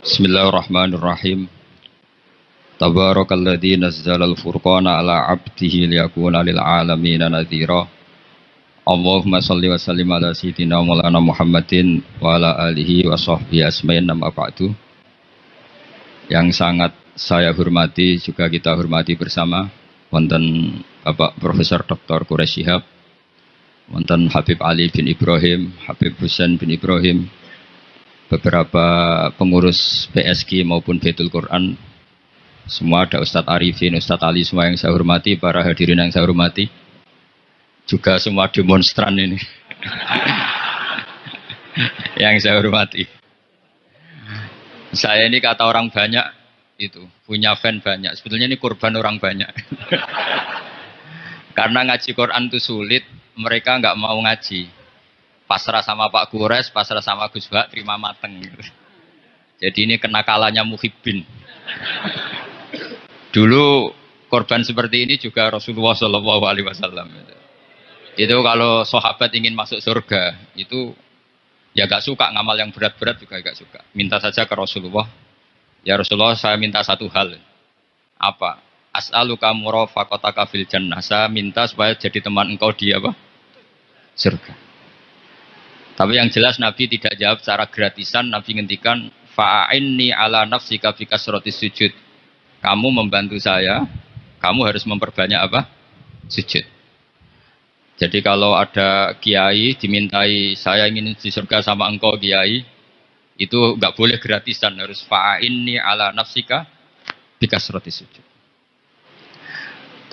Bismillahirrahmanirrahim. Tabarakalladzi nazzalal furqana ala 'abdihi liyakuna lil 'alamin nadhira. Allahumma shalli wa sallim ala sayyidina Maulana Muhammadin wa ala alihi wa sahbihi asma'in nama ba'du. Yang sangat saya hormati juga kita hormati bersama wonten Bapak Profesor Dr. Quraish Shihab, wonten Habib Ali bin Ibrahim, Habib Husain bin Ibrahim, beberapa pengurus PSG maupun Baitul Quran, semua ada Ustadz Arifin, Ustadz Ali, semua yang saya hormati, para hadirin yang saya hormati, juga semua demonstran ini yang saya hormati. Saya ini kata orang banyak itu punya fan banyak, sebetulnya ini korban orang banyak. Karena ngaji Quran itu sulit, mereka nggak mau ngaji. Pasrah sama Pak Quraish, pasrah sama Gus Bak, terima mateng gitu. Jadi ini kenakalannya muhibbin. Dulu korban seperti ini juga Rasulullah SAW. Itu kalau sahabat ingin masuk surga, itu ya gak suka ngamal yang berat-berat juga gak suka. Minta saja ke Rasulullah, ya Rasulullah saya minta satu hal. Apa? As'aluka murafaqataka fil jannah. Saya minta supaya jadi teman engkau di apa? Surga. Tapi yang jelas Nabi tidak jawab secara gratisan. Nabi ngendikan fa'inni ala nafsika fi kasratis sujud. Kamu membantu saya, kamu harus memperbanyak apa? Sujud. Jadi kalau ada kiai dimintai saya ingin di surga sama engkau kiai, itu enggak boleh gratisan, harus fa'inni ala nafsika fi kasratis sujud.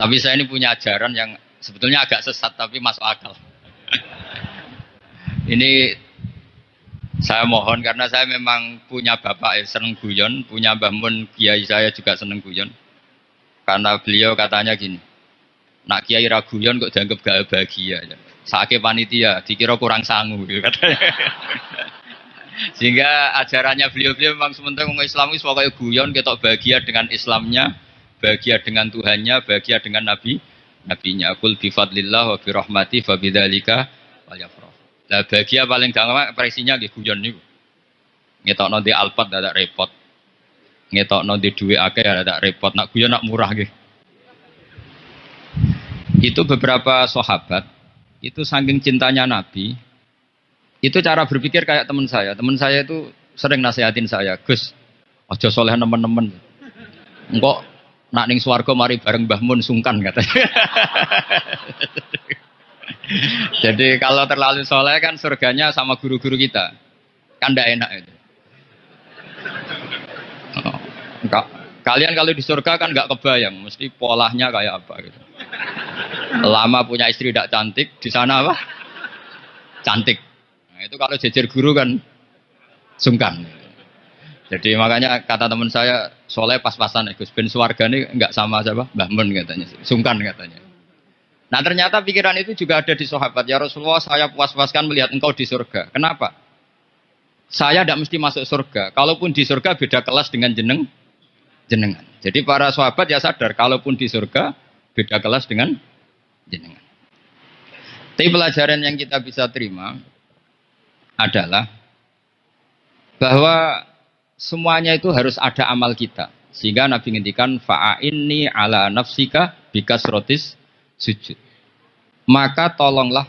Tapi saya ini punya ajaran yang sebetulnya agak sesat tapi masuk akal. Ini saya mohon karena saya memang punya bapak seneng guyon, punya Mbah Mun kiai saya juga seneng guyon. Karena beliau katanya gini, nak kiai ra guyon kok dianggap gak bahagia. Saake panitia dikira kurang sangu gitu katanya. Sehingga ajarannya beliau-beliau memang sementara orang Islam itu pokoknya guyon ketok bahagia dengan Islamnya, bahagia dengan Tuhannya, bahagia dengan nabinya. Qul bi fadlillah wa bi rahmati fa bidzalika falyafrah. Lah bahagia paling gampang presinya nggih guyon niku. Ngetokno di Alphard dadak repot. Ngetokno di dhuwit akeh dadak repot. Nak guyon nak murah nggih. Itu beberapa sahabat itu saking cintanya Nabi. Itu cara berpikir kayak teman saya. Teman saya itu sering nasihatin saya, "Gus, aja soleh nemen-nemen. Engko nak ning swarga mari bareng Mbah Mun sungkan," katanya. Jadi kalau terlalu soleh kan surganya sama guru-guru kita, kan tidak enak itu. Oh, kalian kalau di surga kan nggak kebayang, mesti polanya kayak apa gitu. Lama punya istri tidak cantik, di sana apa? Cantik. Nah, itu kalau jejer guru kan sungkan. Jadi makanya kata teman saya, soleh pas-pasan, Gus Ben swarga ini nggak sama siapa? Mbah Mun katanya, sungkan katanya. Nah ternyata pikiran itu juga ada di sahabat. Ya Rasulullah, saya puas-puaskan melihat engkau di surga. Kenapa? Saya tidak mesti masuk surga. Kalaupun di surga beda kelas dengan jenengan. Jadi para sahabat ya sadar, kalaupun di surga beda kelas dengan jenengan. Tapi pelajaran yang kita bisa terima adalah bahwa semuanya itu harus ada amal kita. Sehingga Nabi ngendikan fa'inni ala nafsika bikasrotis sujud. Maka tolonglah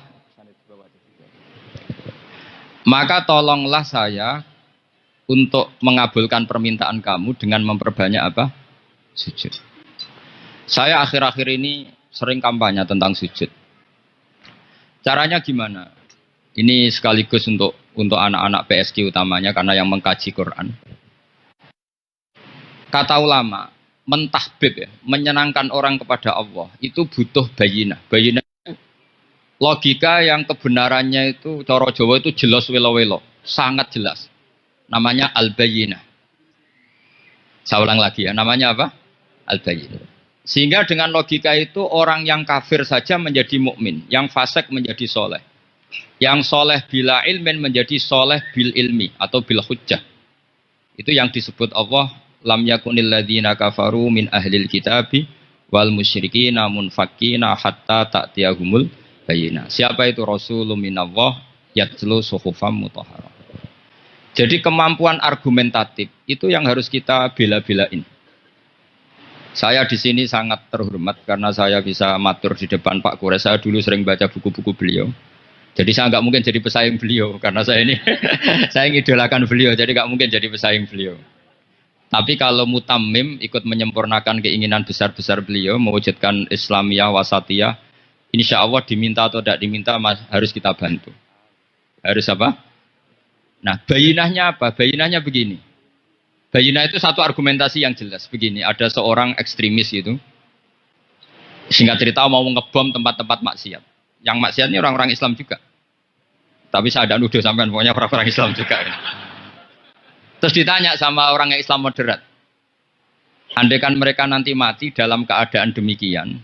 saya untuk mengabulkan permintaan kamu dengan memperbanyak apa? Sujud. Saya akhir-akhir ini sering kampanye tentang sujud. Caranya gimana? Ini sekaligus untuk anak-anak PSG utamanya karena yang mengkaji Quran. Kata ulama, mentahbib ya, menyenangkan orang kepada Allah itu butuh bayinah. Bayinah itu logika yang kebenarannya itu cara Jawa itu jelas welo-welo, sangat jelas. Namanya al-bayinah. Saya ulang lagi ya, namanya apa? Al-bayinah. Sehingga dengan logika itu orang yang kafir saja menjadi mukmin, yang fasik menjadi soleh, yang soleh bila ilmin menjadi soleh bil ilmi atau bil hujjah. Itu yang disebut Allah, lam yakunil ladzina kafaru min ahlil kitabi wal musyrikina munfakkina hatta ta'tiyahumul bayyinah. Siapa itu Rasulun minallah yatlu suhufam mutahharah. Jadi kemampuan argumentatif itu yang harus kita bela-belain. Saya di sini sangat terhormat karena saya bisa matur di depan Pak Kures. Saya dulu sering baca buku-buku beliau. Jadi saya nggak mungkin jadi pesaing beliau karena saya ini saya ngidolakan beliau. Jadi nggak mungkin jadi pesaing beliau. Tapi kalau mutammim ikut menyempurnakan keinginan besar-besar beliau mewujudkan Islamiyah wasatiyah, insya Allah diminta atau tidak diminta harus kita bantu. Harus apa? Nah, bayinahnya apa? Bayinahnya begini. Bayinah itu satu argumentasi yang jelas. Begini, ada seorang ekstremis itu. Singkat cerita mau ngebom tempat-tempat maksiat. Yang maksiat ini orang-orang Islam juga. Tapi saya tidak nuduh sampean, pokoknya orang-orang Islam juga. Terus ditanya sama orang yang Islam moderat. Andaikan mereka nanti mati dalam keadaan demikian,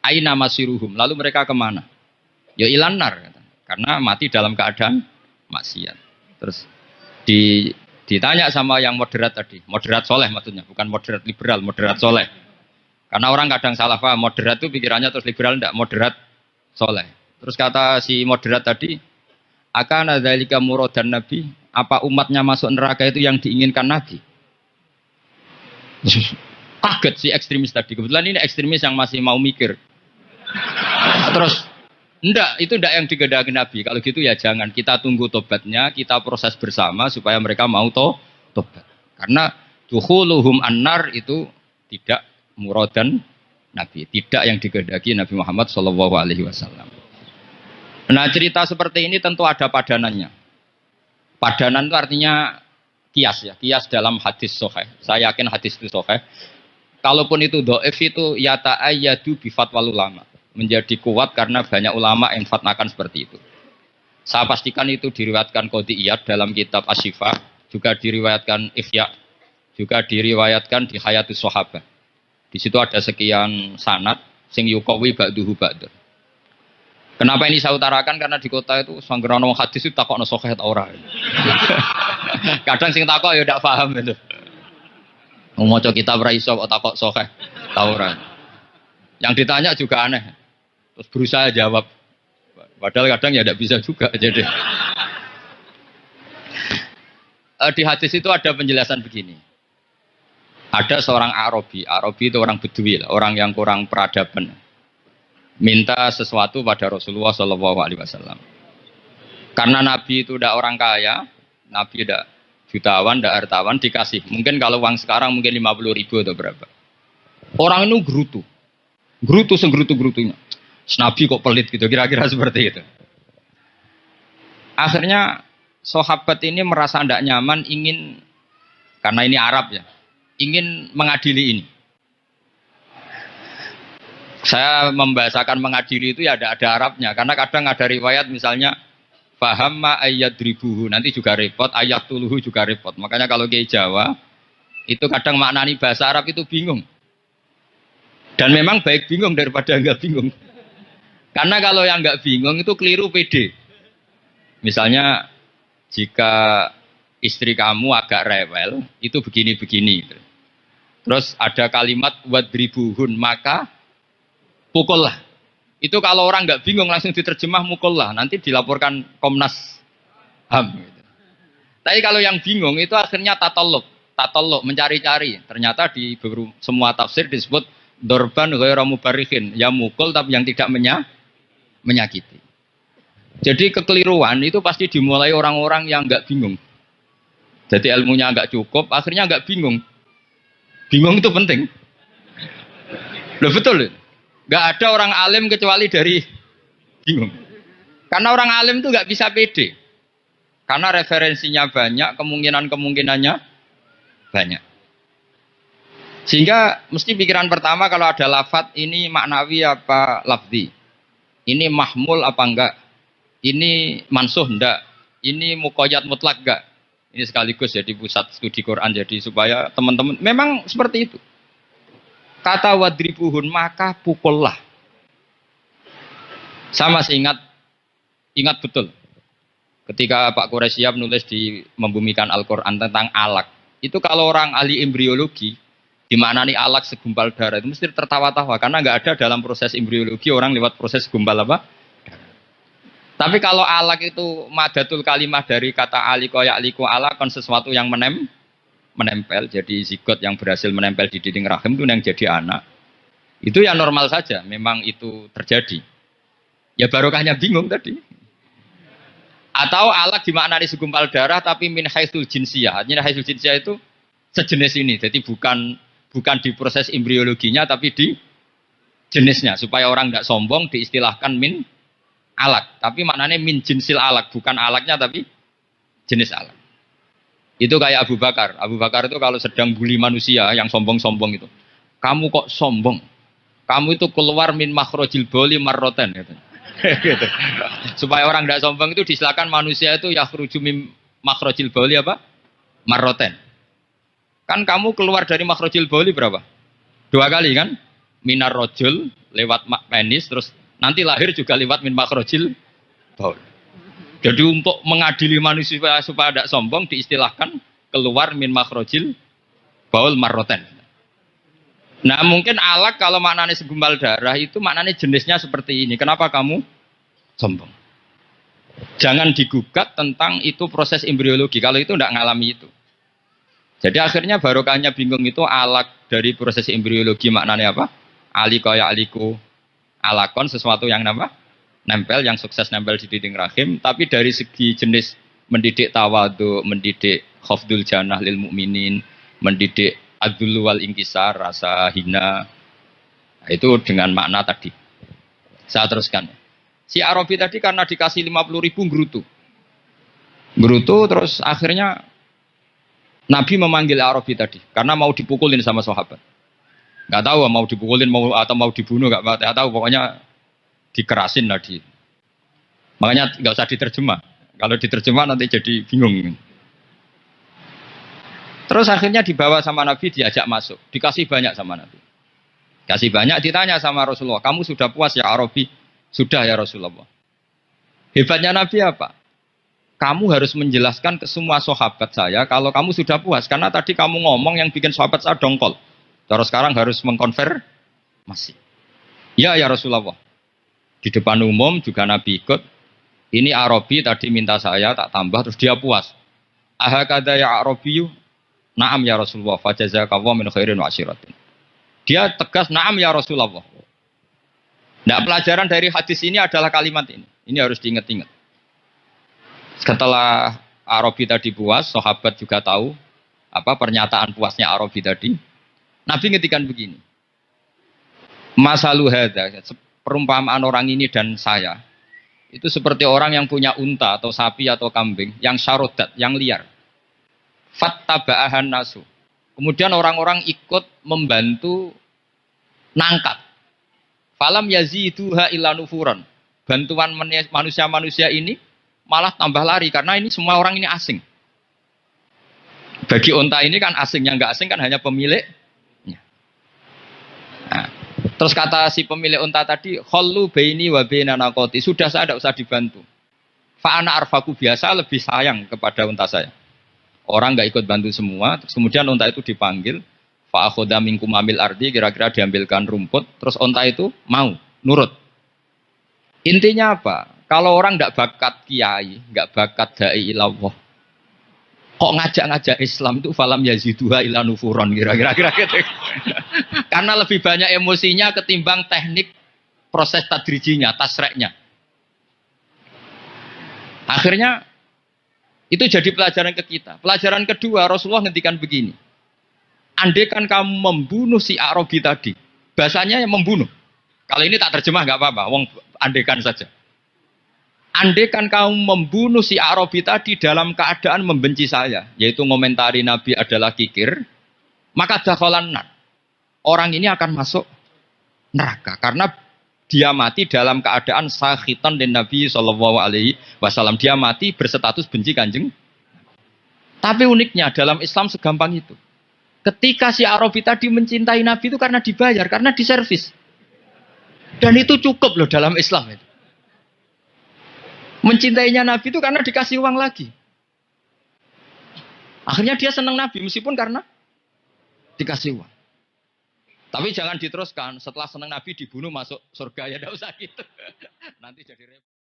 aina masiruhum, lalu mereka kemana? Ya ilanar, karena mati dalam keadaan maksiat. Terus ditanya sama yang moderat tadi, moderat soleh maksudnya, bukan moderat liberal, moderat soleh. Karena orang kadang salah paham, moderat itu pikirannya terus liberal, tidak moderat soleh. Terus kata si moderat tadi, akan adzalika muradan Nabi, apa umatnya masuk neraka itu yang diinginkan Nabi? Kaget si ekstremis tadi, kebetulan ini ekstremis yang masih mau mikir. Terus, itu enggak yang digedaki Nabi. Kalau gitu ya jangan, kita tunggu tobatnya, kita proses bersama supaya mereka mau tobat. Karena dukhuluhum annar itu tidak muradan Nabi, tidak yang digedaki Nabi Muhammad SAW. Nah, cerita seperti ini tentu ada padanannya. Padanan itu artinya kias ya, kias dalam hadis sahih. Saya yakin hadis itu sahih. Kalaupun itu dhaif itu yata'ayyadu bi fatwal ulama. Menjadi kuat karena banyak ulama yang fatwakan seperti itu. Saya pastikan itu diriwayatkan Qadhi Iyad dalam kitab Asy-Syifa, juga diriwayatkan Ihya, juga diriwayatkan di Hayatus Sahabah. Di situ ada sekian sanad sing yuqawi ba'duhu ba'd. Kenapa ini saya utarakan? Karena di kota itu sanggeran wong hadis itu takokno sahih ta ora. Kadang sing takok ya ndak paham itu. Wong maca kitab ra iso kok takok sahih ta ora. Yang ditanya juga aneh. Terus berusaha jawab. Padahal kadang ya tidak bisa juga. Jadi di hadis itu ada penjelasan begini. Ada seorang Arabi itu orang Bedui, orang yang kurang peradaban. Minta sesuatu pada Rasulullah SAW. Karena Nabi itu tidak orang kaya, Nabi tidak jutawan, tidak hartawan, dikasih. Mungkin kalau uang sekarang mungkin 50.000 atau berapa. Orang itu gerutu senggerutu-gerutunya. Nabi kok pelit gitu, kira-kira seperti itu. Akhirnya sahabat ini merasa tidak nyaman, ingin, karena ini Arab ya, ingin mengadili ini. Saya membahasakan mengadili itu ya ada Arabnya, karena kadang ada riwayat misalnya fahamma ayyadribuhu, nanti juga repot, ayat tuluhu juga repot. Makanya kalau ke Jawa itu kadang maknani bahasa Arab itu bingung. Dan memang baik bingung daripada enggak bingung. Karena kalau yang enggak bingung itu keliru pede. Misalnya jika istri kamu agak rewel, itu begini-begini. Terus ada kalimat wadribuhun, maka pukullah. Itu kalau orang enggak bingung langsung diterjemah mukullah. Nanti dilaporkan Komnas HAM. Tapi kalau yang bingung itu akhirnya tatalluk, mencari-cari. Ternyata di semua tafsir disebut dorban ghairu mubarrihin, yang mukul tapi yang tidak menyakiti. Jadi kekeliruan itu pasti dimulai orang-orang yang enggak bingung. Jadi ilmunya enggak cukup, akhirnya enggak bingung. Bingung itu penting. Loh betul. Enggak ada orang alim kecuali dari bingung. Karena orang alim itu enggak bisa pede. Karena referensinya banyak, kemungkinannya banyak. Sehingga mesti pikiran pertama kalau ada lafadz ini maknawi apa lafzi. Ini mahmul apa enggak? Ini mansuh enggak? Ini muqayyad mutlak enggak? Ini sekaligus jadi pusat studi Quran jadi supaya teman-teman memang seperti itu. Kata wadribuhun maka pukullah. Saya masih ingat betul. Ketika Pak Quraisyab nulis di Membumikan Al-Quran tentang alak. Itu kalau orang ahli embriologi di mana nih alak segumpal darah itu mesti tertawa-tawa karena nggak ada dalam proses embriologi orang lewat proses segumpal apa? Tapi kalau alak itu madatul kalimah dari kata aliko ya'liku alakon sesuatu yang menempel. Jadi zigot yang berhasil menempel di dinding rahim itu yang jadi anak. Itu ya normal saja, memang itu terjadi. Ya barokahnya bingung tadi. Atau alak dimaknani segumpal darah tapi min haitsul jinsiyah. Artinya haitsul jinsiyah itu sejenis ini. Jadi bukan di proses embriologinya tapi di jenisnya. Supaya orang tidak sombong diistilahkan min alak. Tapi maknanya min jinsil alak. Bukan alaknya tapi jenis alak. Itu kayak Abu Bakar. Abu Bakar itu kalau sedang bully manusia yang sombong-sombong itu. Kamu kok sombong? Kamu itu keluar min makhrojil boli marroten. Gitu. Gitu. Supaya orang tidak sombong itu disilakan manusia itu yakhruju min makhrajil bauli apa? Marroten. Kan kamu keluar dari makhrajil bauli berapa? 2 kali kan? Minar rojul lewat penis terus nanti lahir juga lewat min makhrajil baul. Jadi untuk mengadili manusia supaya tidak sombong diistilahkan keluar min makhrajil baul marroten. Nah mungkin alak kalau maknanya segumpal darah itu maknanya jenisnya seperti ini. Kenapa kamu sombong? Jangan digugat tentang itu proses embriologi. Kalau itu tidak ngalami itu. Jadi akhirnya barokahnya bingung itu alak dari proses embriologi maknanya apa? Aliko ya aliku alakon sesuatu yang nama nempel yang sukses nempel di dinding rahim. Tapi dari segi jenis mendidik tawadu, mendidik khafdul janah lil mukminin, mendidik Adul wal ingkisar, rasa hina. Nah, itu dengan makna tadi. Saya teruskan. Si Arabi tadi karena dikasih 50.000 gerutu. Gerutu terus akhirnya Nabi memanggil Arabi tadi. Karena mau dipukulin sama sahabat. Gak tahu mau dipukulin atau mau dibunuh. Gak tahu pokoknya dikerasin tadi. Makanya gak usah diterjemah. Kalau diterjemah nanti jadi bingung. Terus akhirnya dibawa sama Nabi, diajak masuk. Dikasih banyak sama Nabi. Kasih banyak, ditanya sama Rasulullah. Kamu sudah puas ya Arabi? Sudah ya Rasulullah. Hebatnya Nabi apa? Kamu harus menjelaskan ke semua sahabat saya kalau kamu sudah puas. Karena tadi kamu ngomong yang bikin sahabat saya dongkol. Terus sekarang harus mengkonfirmasi. Ya Rasulullah. Di depan umum juga Nabi ikut. Ini Arabi tadi minta saya tak tambah terus dia puas. Ahakada ya Arabiyu. Naam ya Rasulullah, fajazakallahu min khairin wa asyiratin. Dia tegas, naam ya Rasulullah. Nah, pelajaran dari hadis ini adalah kalimat ini. Ini harus diingat-ingat. Setelah Arabi tadi puas, sahabat juga tahu apa pernyataan puasnya Arabi tadi. Nabi ngetikan begini. Masalu hadza, perumpamaan orang ini dan saya itu seperti orang yang punya unta atau sapi atau kambing yang syarodat, yang liar. Fattaba'ahan nasu. Kemudian orang-orang ikut membantu nangkat. Falam yaziduha illa nufuran. Bantuan manusia-manusia ini malah tambah lari karena ini semua orang ini asing. Bagi unta ini kan asing, yang enggak asing kan hanya pemiliknya. Nah, terus kata si pemilik unta tadi, khallu baini wa baina naqati. Sudah saya tidak usah dibantu. Fa ana arfaku biasa lebih sayang kepada unta saya. Orang nggak ikut bantu semua, terus kemudian unta itu dipanggil, fa'akhoda minkum amil ardi, kira-kira diambilkan rumput, terus unta itu mau, nurut. Intinya apa? Kalau orang nggak bakat kiai, nggak bakat dai ilallah, kok ngajak-ngajak Islam itu falam yaziduha ila nufuron, kira-kira gitu. Karena lebih banyak emosinya ketimbang teknik proses tadrijinya, tasreknya. Akhirnya itu jadi pelajaran ke kita. Pelajaran kedua, Rasulullah ngendikan begini. Andai kan kamu membunuh si Arabi tadi, bahasanya yang membunuh. Kalau ini tak terjemah nggak apa-apa, wong andaikan saja. Andai kan kamu membunuh si Arabi tadi dalam keadaan membenci saya, yaitu ngomentari Nabi adalah kikir, maka dakhalan nar. Orang ini akan masuk neraka karena dia mati dalam keadaan sakhitan dan Nabi SAW. Dia mati berstatus benci kanjeng. Tapi uniknya dalam Islam segampang itu. Ketika si Arabi tadi mencintai Nabi itu karena dibayar, karena diservis. Dan itu cukup loh dalam Islam itu. Mencintainya Nabi itu karena dikasih uang lagi. Akhirnya dia senang Nabi meskipun karena dikasih uang. Tapi jangan diteruskan, setelah senang Nabi dibunuh masuk surga, ya tidak usah gitu. Nanti jadi repot.